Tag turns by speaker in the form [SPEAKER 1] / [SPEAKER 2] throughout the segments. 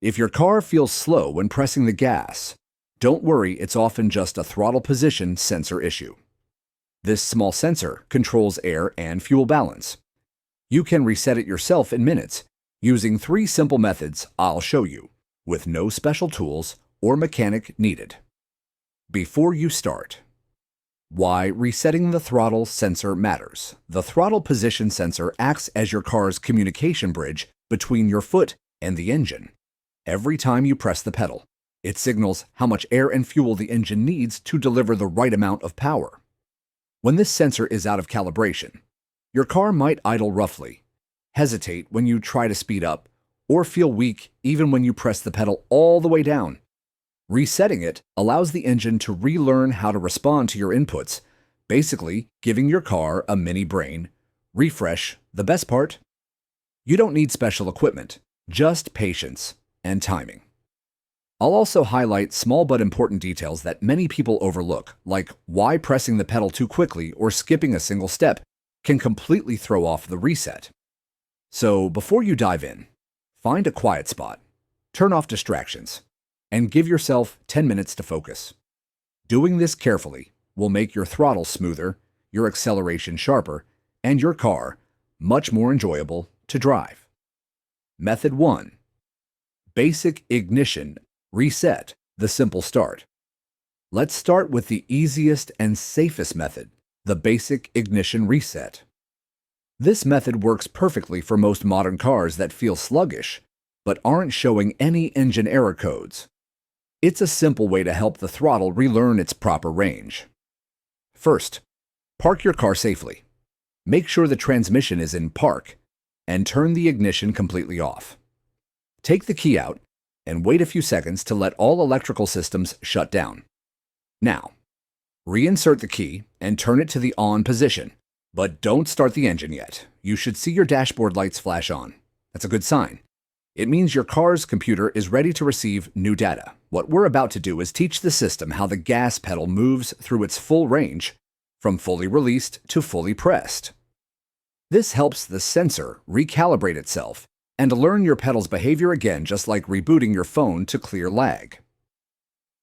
[SPEAKER 1] If your car feels slow when pressing the gas, don't worry, it's often just a throttle position sensor issue. This small sensor controls air and fuel balance. You can reset it yourself in minutes using 3 simple methods I'll show you, with no special tools or mechanic needed. Before you start, why resetting the throttle sensor matters. The throttle position sensor acts as your car's communication bridge between your foot and the engine. Every time you press the pedal, it signals how much air and fuel the engine needs to deliver the right amount of power. When this sensor is out of calibration, your car might idle roughly, hesitate when you try to speed up, or feel weak even when you press the pedal all the way down. Resetting it allows the engine to relearn how to respond to your inputs, basically giving your car a mini brain. Refresh, the best part? You don't need special equipment, just patience and timing. I'll also highlight small but important details that many people overlook, like why pressing the pedal too quickly or skipping a single step can completely throw off the reset. So before you dive in, find a quiet spot, turn off distractions, and give yourself 10 minutes to focus. Doing this carefully will make your throttle smoother, your acceleration sharper, and your car much more enjoyable to drive. Method 1. Basic ignition reset, the simple start. Let's start with the easiest and safest method, the basic ignition reset. This method works perfectly for most modern cars that feel sluggish, but aren't showing any engine error codes. It's a simple way to help the throttle relearn its proper range. First, park your car safely. Make sure the transmission is in park, and turn the ignition completely off. Take the key out and wait a few seconds to let all electrical systems shut down. Now, reinsert the key and turn it to the on position, but don't start the engine yet. You should see your dashboard lights flash on. That's a good sign. It means your car's computer is ready to receive new data. What we're about to do is teach the system how the gas pedal moves through its full range, from fully released to fully pressed. This helps the sensor recalibrate itself and learn your pedal's behavior again, just like rebooting your phone to clear lag.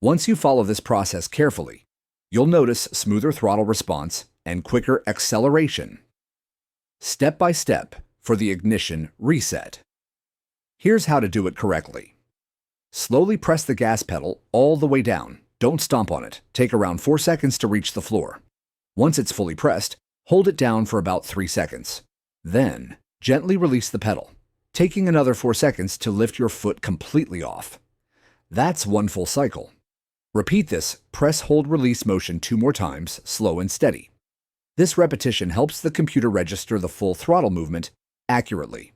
[SPEAKER 1] Once you follow this process carefully, you'll notice smoother throttle response and quicker acceleration. Step by step for the ignition reset. Here's how to do it correctly. Slowly press the gas pedal all the way down. Don't stomp on it. Take around 4 seconds to reach the floor. Once it's fully pressed, hold it down for about 3 seconds. Then, gently release the pedal, taking another 4 seconds to lift your foot completely off. That's 1 full cycle. Repeat this press-hold-release motion 2 more times, slow and steady. This repetition helps the computer register the full throttle movement accurately.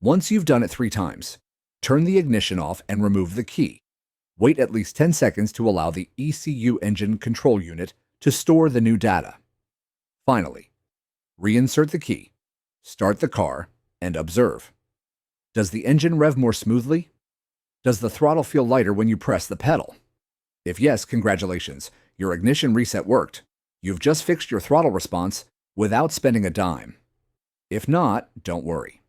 [SPEAKER 1] Once you've done it 3 times, turn the ignition off and remove the key. Wait at least 10 seconds to allow the ECU engine control unit to store the new data. Finally, reinsert the key, start the car, and observe. Does the engine rev more smoothly? Does the throttle feel lighter when you press the pedal? If yes, congratulations, your ignition reset worked. You've just fixed your throttle response without spending a dime. If not, don't worry.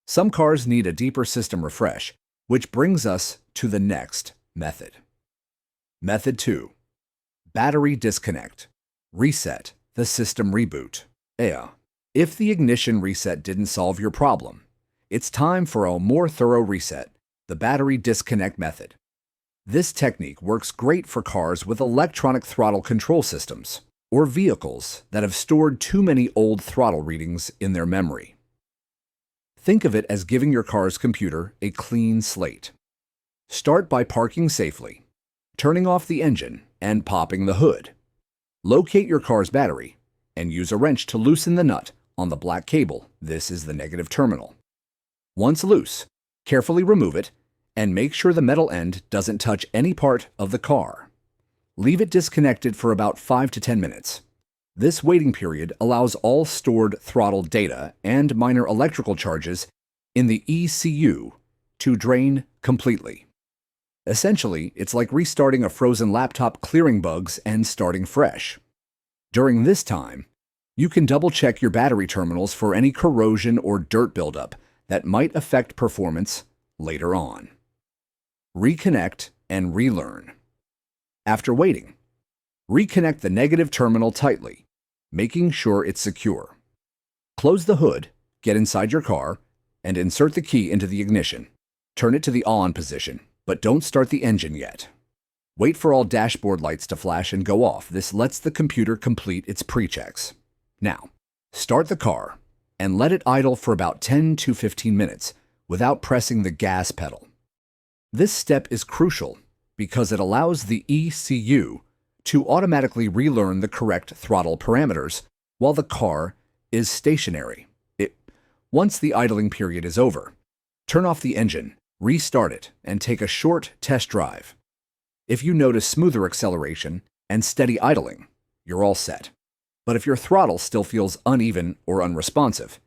[SPEAKER 1] Some cars need a deeper system refresh, which brings us to the next method. Method 2. Battery disconnect. Reset, the system reboot. If the ignition reset didn't solve your problem, it's time for a more thorough reset, the battery disconnect method. This technique works great for cars with electronic throttle control systems, or vehicles that have stored too many old throttle readings in their memory. Think of it as giving your car's computer a clean slate. Start by parking safely, turning off the engine, and popping the hood. Locate your car's battery and use a wrench to loosen the nut on the black cable. This is the negative terminal. Once loose, carefully remove it and make sure the metal end doesn't touch any part of the car. Leave it disconnected for about 5 to 10 minutes. This waiting period allows all stored throttle data and minor electrical charges in the ECU to drain completely. Essentially, it's like restarting a frozen laptop, clearing bugs and starting fresh. During this time, you can double-check your battery terminals for any corrosion or dirt buildup that might affect performance later on. reconnect, and relearn. After waiting, reconnect the negative terminal tightly, making sure it's secure. Close the hood, get inside your car, and insert the key into the ignition. Turn it to the on position, but don't start the engine yet. Wait for all dashboard lights to flash and go off. This lets the computer complete its pre-checks. Now, start the car and let it idle for about 10 to 15 minutes without pressing the gas pedal. This step is crucial because it allows the ECU to automatically relearn the correct throttle parameters while the car is stationary. Once the idling period is over, turn off the engine, restart it, and take a short test drive. If you notice smoother acceleration and steady idling, you're all set. But if your throttle still feels uneven or unresponsive,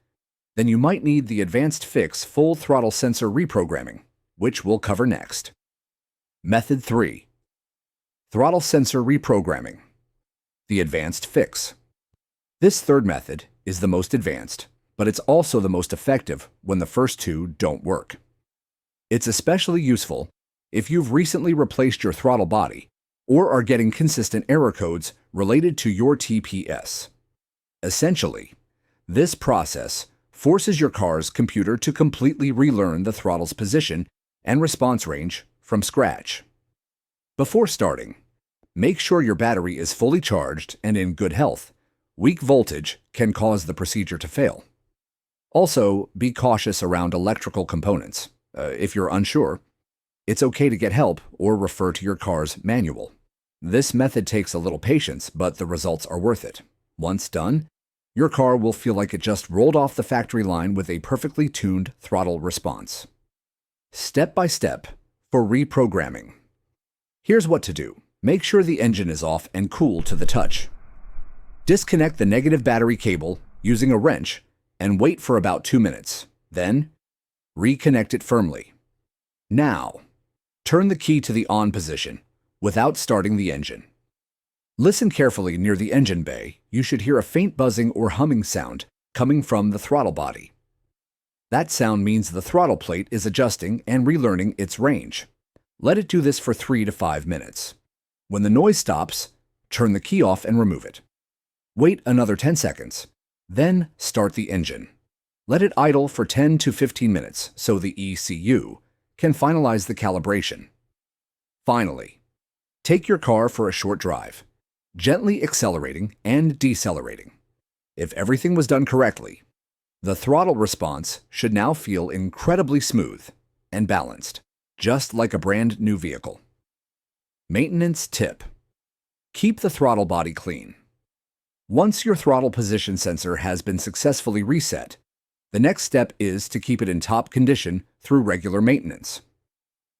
[SPEAKER 1] then you might need the advanced fix full throttle sensor reprogramming, which we'll cover next. Method 3. Throttle sensor reprogramming. The advanced fix. This third method is the most advanced, but it's also the most effective when the first two don't work. It's especially useful if you've recently replaced your throttle body or are getting consistent error codes related to your TPS. Essentially, this process forces your car's computer to completely relearn the throttle's position and response range from scratch. Before starting, make sure your battery is fully charged and in good health. Weak voltage can cause the procedure to fail. Also, be cautious around electrical components. If you're unsure, it's okay to get help or refer to your car's manual. This method takes a little patience, but the results are worth it. Once done, your car will feel like it just rolled off the factory line with a perfectly tuned throttle response. Step by step for reprogramming. Here's what to do. Make sure the engine is off and cool to the touch. Disconnect the negative battery cable using a wrench and wait for about 2 minutes. Then, reconnect it firmly. Now, turn the key to the on position without starting the engine. Listen carefully near the engine bay. You should hear a faint buzzing or humming sound coming from the throttle body. That sound means the throttle plate is adjusting and relearning its range. Let it do this for 3 to 5 minutes. When the noise stops, turn the key off and remove it. Wait another 10 seconds. Then start the engine. Let it idle for 10 to 15 minutes so the ECU can finalize the calibration. Finally, take your car for a short drive, gently accelerating and decelerating. If everything was done correctly, the throttle response should now feel incredibly smooth and balanced, just like a brand new vehicle. Maintenance tip: keep the throttle body clean. Once your throttle position sensor has been successfully reset, the next step is to keep it in top condition through regular maintenance.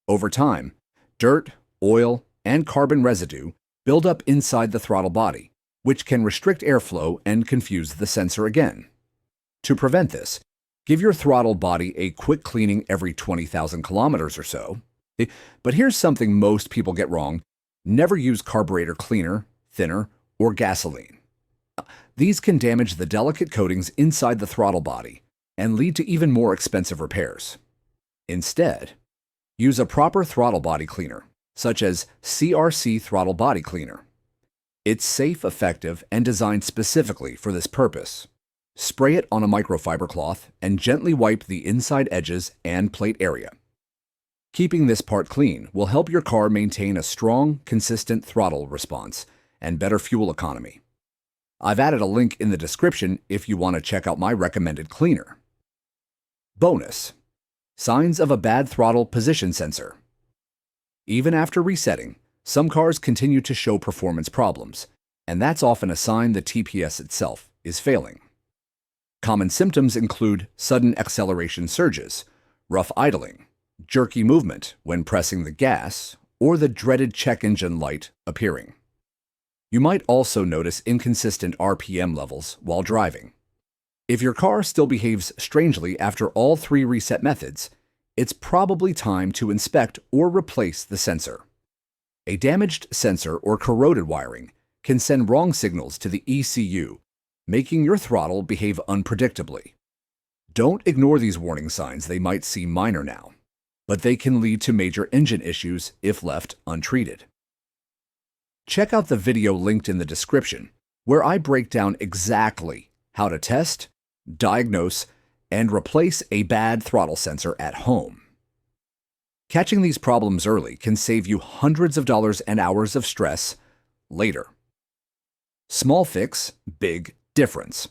[SPEAKER 1] Over time, dirt, oil, and carbon residue build up inside the throttle body, which can restrict airflow and confuse the sensor again. To prevent this, give your throttle body a quick cleaning every 20,000 kilometers or so. But here's something most people get wrong: never use carburetor cleaner, thinner, or gasoline. These can damage the delicate coatings inside the throttle body and lead to even more expensive repairs. Instead, use a proper throttle body cleaner, such as CRC Throttle Body Cleaner. It's safe, effective, and designed specifically for this purpose. Spray it on a microfiber cloth and gently wipe the inside edges and plate area. Keeping this part clean will help your car maintain a strong, consistent throttle response and better fuel economy. I've added a link in the description if you want to check out my recommended cleaner. Bonus: signs of a bad throttle position sensor. Even after resetting, some cars continue to show performance problems, and that's often a sign the TPS itself is failing. Common symptoms include sudden acceleration surges, rough idling, jerky movement when pressing the gas, or the dreaded check engine light appearing. You might also notice inconsistent RPM levels while driving. If your car still behaves strangely after all 3 reset methods, it's probably time to inspect or replace the sensor. A damaged sensor or corroded wiring can send wrong signals to the ECU, making your throttle behave unpredictably. Don't ignore these warning signs. They might seem minor now, but they can lead to major engine issues if left untreated. Check out the video linked in the description, where I break down exactly how to test, diagnose, and replace a bad throttle sensor at home. Catching these problems early can save you hundreds of dollars and hours of stress later. Small fix, big difference.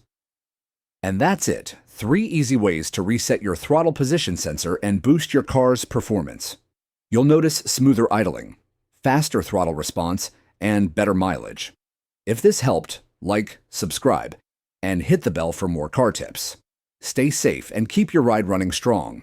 [SPEAKER 1] And that's it. 3 easy ways to reset your throttle position sensor and boost your car's performance. You'll notice smoother idling, faster throttle response, and better mileage. If this helped, like, subscribe, and hit the bell for more car tips. Stay safe and keep your ride running strong.